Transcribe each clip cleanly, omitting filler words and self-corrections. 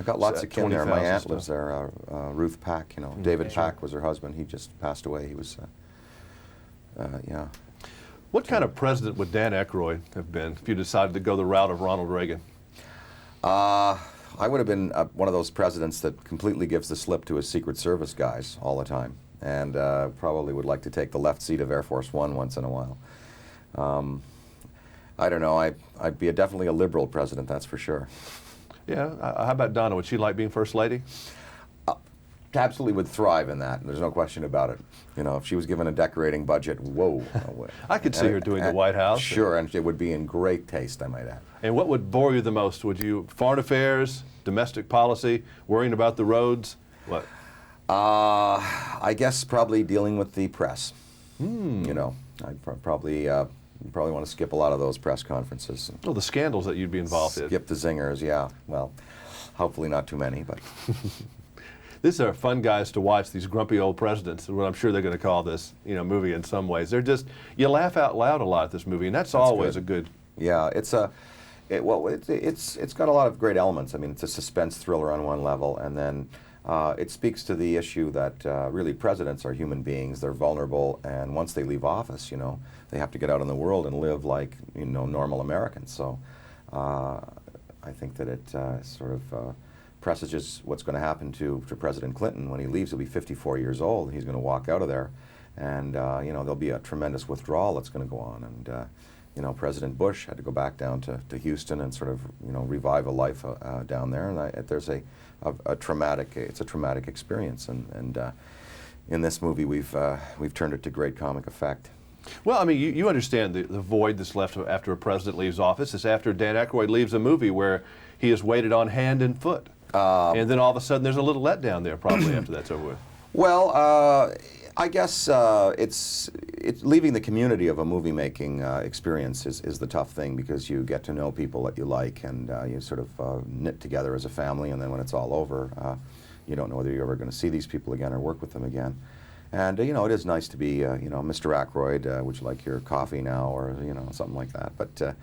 got lots of kin there. My 20,000 aunt stuff. lives there, Ruth Pack, you know. David Pack was her husband. He just passed away. He was, yeah. What kind of president would Dan Aykroyd have been if you decided to go the route of Ronald Reagan? I would have been one of those presidents that completely gives the slip to his Secret Service guys all the time, and probably would like to take the left seat of Air Force One once in a while. I don't know. I'd be definitely a liberal president, that's for sure. Yeah. How about Donna? Would she like being First Lady? Absolutely would thrive in that. There's no question about it. You know, if she was given a decorating budget, whoa. I could see her doing the White House. Sure, and it would be in great taste, I might add. And what would bore you the most? Would you foreign affairs, domestic policy, worrying about the roads? What? I guess probably dealing with the press. You know, I'd probably want to skip a lot of those press conferences. Oh, the scandals that you'd be involved in. Skip the zingers, yeah. Well, hopefully not too many, but. These are fun guys to watch, these grumpy old presidents, what I'm sure they're going to call this, you know, movie in some ways. They're just, you laugh out loud a lot at this movie, and that's always good. a good. Yeah, it's got a lot of great elements. I mean, it's a suspense thriller on one level, and then it speaks to the issue that really presidents are human beings. They're vulnerable, and once they leave office, you know, they have to get out in the world and live like, you know, normal Americans. So I think that it sort of presages what's going to happen to President Clinton when he leaves. He'll be 54 years old. He's going to walk out of there, and you know, there'll be a tremendous withdrawal that's going to go on. And you know, President Bush had to go back down to Houston and sort of, you know, revive a life down there. And there's a traumatic experience. And in this movie, we've turned it to great comic effect. Well, I mean, you understand the void that's left after a president leaves office. It's after Dan Aykroyd leaves a movie where he is waited on hand and foot. And then all of a sudden there's a little letdown there probably after that's over with. Well, I guess it's leaving the community of a movie-making experience is the tough thing, because you get to know people that you like, and you sort of knit together as a family, and then when it's all over, you don't know whether you're ever going to see these people again or work with them again. And you know, it is nice to be, you know, Mr. Aykroyd, would you like your coffee now, or, you know, something like that. But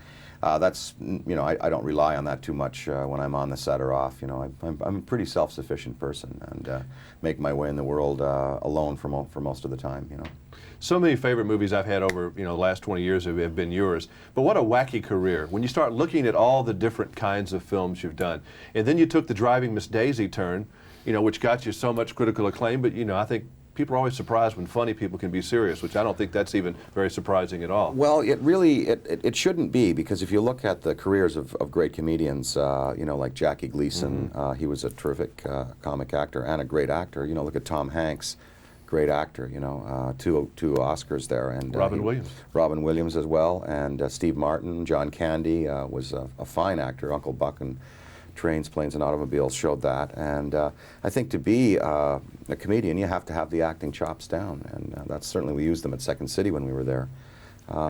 that's, you know, I don't rely on that too much when I'm on the set or off. You know, I'm a pretty self-sufficient person, and make my way in the world alone for most of the time, you know. So many favorite movies I've had over, you know, the last 20 years have been yours. But what a wacky career. When you start looking at all the different kinds of films you've done, and then you took the Driving Miss Daisy turn, you know, which got you so much critical acclaim, but, you know, I think people are always surprised when funny people can be serious, which I don't think that's even very surprising at all. Well, it really, it shouldn't be, because if you look at the careers of great comedians, you know, like Jackie Gleason, he was a terrific comic actor and a great actor. You know, look at Tom Hanks, great actor, you know, two Oscars there. And Robin Williams. Robin Williams as well, and Steve Martin. John Candy was a fine actor. Uncle Buck and Trains, Planes, and Automobiles showed that. And I think to be a comedian, you have to have the acting chops down, and that's certainly, we used them at Second City when we were there.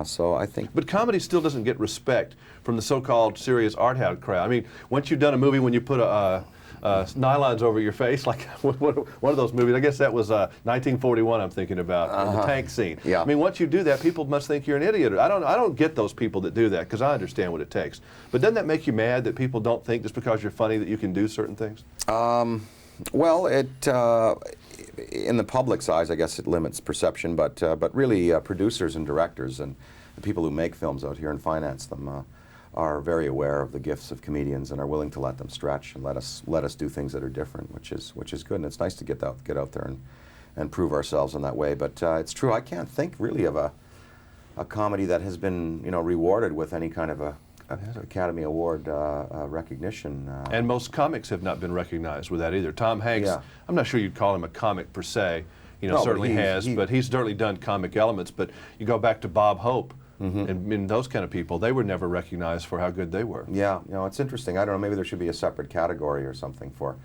So I think. But comedy still doesn't get respect from the so-called serious art house crowd. I mean, once you've done a movie when you put nylons over your face, like one of those movies, I guess that was 1941 I'm thinking about, the tank scene. Yeah. I mean, once you do that, people must think you're an idiot. I don't get those people that do that, because I understand what it takes. But doesn't that make you mad that people don't think just because you're funny that you can do certain things? Well, in the public's eyes, I guess it limits perception, but really producers and directors and the people who make films out here and finance them are very aware of the gifts of comedians and are willing to let them stretch and let us do things that are different, which is good. And it's nice to get out there and prove ourselves in that way. But it's true, I can't think really of a comedy that has been, you know, rewarded with any kind of a Academy Award recognition. And most comics have not been recognized with that either. Tom Hanks, Yeah. I'm not sure you'd call him a comic per se, you know, No, but certainly but he's certainly done comic elements. But you go back to Bob Hope, and those kind of people, they were never recognized for how good they were. Yeah, you know, it's interesting. I don't know, maybe there should be a separate category or something for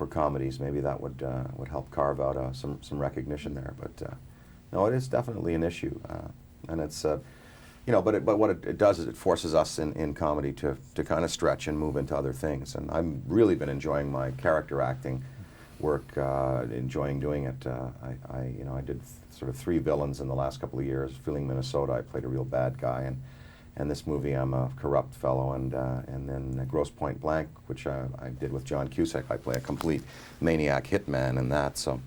comedies. Maybe that would help carve out some recognition there. But no, it is definitely an issue, and it's you know, but what it does is it forces us in comedy to kind of stretch and move into other things. And I've really been enjoying my character acting work, enjoying doing it. I did sort of 3 villains in the last couple of years. Feeling Minnesota, I played a real bad guy, and this movie I'm a corrupt fellow, and then Grosse Point Blank, which I did with John Cusack. I play a complete maniac hitman in that, so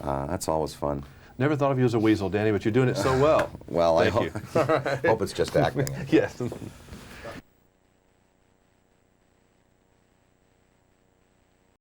that's always fun. Never thought of you as a weasel, Danny, but you're doing it so well. Well, Thank you. hope it's just acting. Yes.